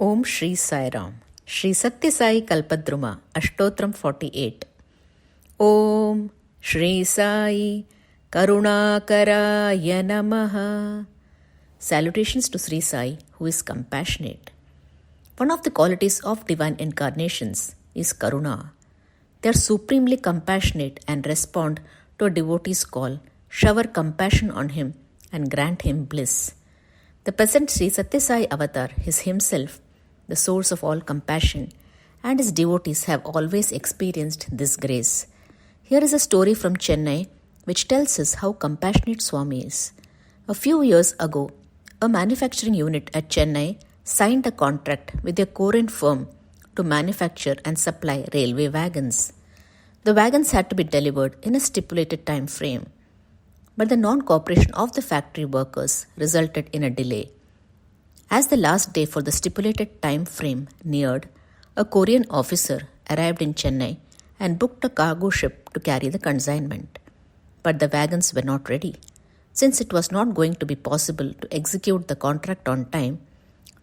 Om Sri Sai Ram. Sri Sathya Sai Kalpadruma, Ashtotram 48. Om Sri Sai Karunaakarayaa Namaha. Salutations to Sri Sai, who is compassionate. One of the qualities of divine incarnations is Karuna. They are supremely compassionate and respond to a devotee's call, shower compassion on him, and grant him bliss. The present Sri Sathya Sai avatar is himself the source of all compassion, and his devotees have always experienced this grace. Here is a story from Chennai which tells us how compassionate Swami is. A few years ago, a manufacturing unit at Chennai signed a contract with a Korean firm to manufacture and supply railway wagons. The wagons had to be delivered in a stipulated time frame, but the non-cooperation of the factory workers resulted in a delay. As the last day for the stipulated time frame neared, a Korean officer arrived in Chennai and booked a cargo ship to carry the consignment. But the wagons were not ready. Since it was not going to be possible to execute the contract on time,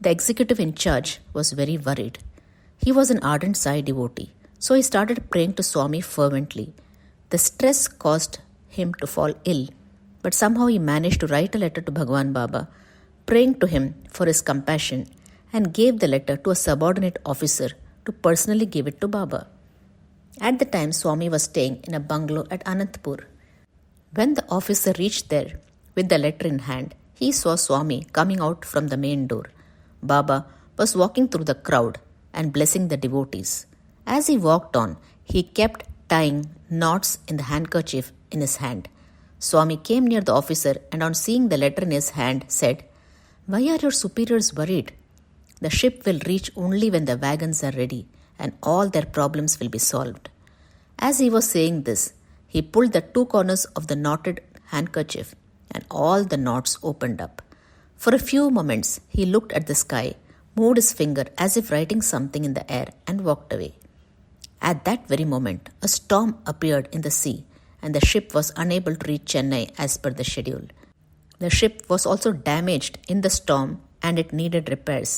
the executive in charge was very worried. He was an ardent Sai devotee, so he started praying to Swami fervently. The stress caused him to fall ill, but somehow he managed to write a letter to Bhagavan Baba, praying to him for his compassion, and gave the letter to a subordinate officer to personally give it to Baba. At the time, Swami was staying in a bungalow at Anantapur. When the officer reached there with the letter in hand, he saw Swami coming out from the main door. Baba was walking through the crowd and blessing the devotees. As he walked on, he kept tying knots in the handkerchief in his hand. Swami came near the officer and on seeing the letter in his hand said, "Why are your superiors worried? The ship will reach only when the wagons are ready and all their problems will be solved." As he was saying this, he pulled the two corners of the knotted handkerchief and all the knots opened up. For a few moments, he looked at the sky, moved his finger as if writing something in the air and walked away. At that very moment, a storm appeared in the sea and the ship was unable to reach Chennai as per the schedule. The ship was also damaged in the storm and it needed repairs.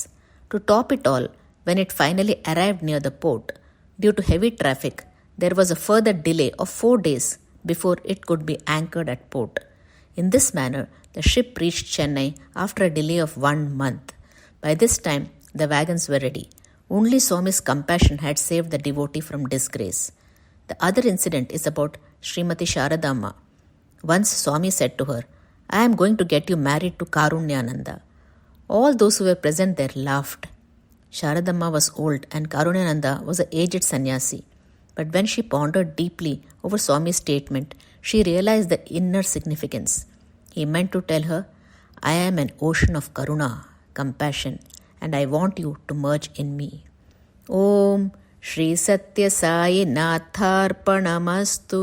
To top it all, when it finally arrived near the port, due to heavy traffic, there was a further delay of 4 days before it could be anchored at port. In this manner, the ship reached Chennai after a delay of 1 month. By this time, the wagons were ready. Only Swami's compassion had saved the devotee from disgrace. The other incident is about Srimati Sharadamma. Once Swami said to her, "I am going to get you married to Karunyananda." All those who were present there laughed. Sharadamma was old and Karunyananda was an aged sannyasi. But when she pondered deeply over Swami's statement, she realized the inner significance. He meant to tell her, "I am an ocean of karuna, compassion, and I want you to merge in me." Om Sri Sathya Sai Natharpanamastu.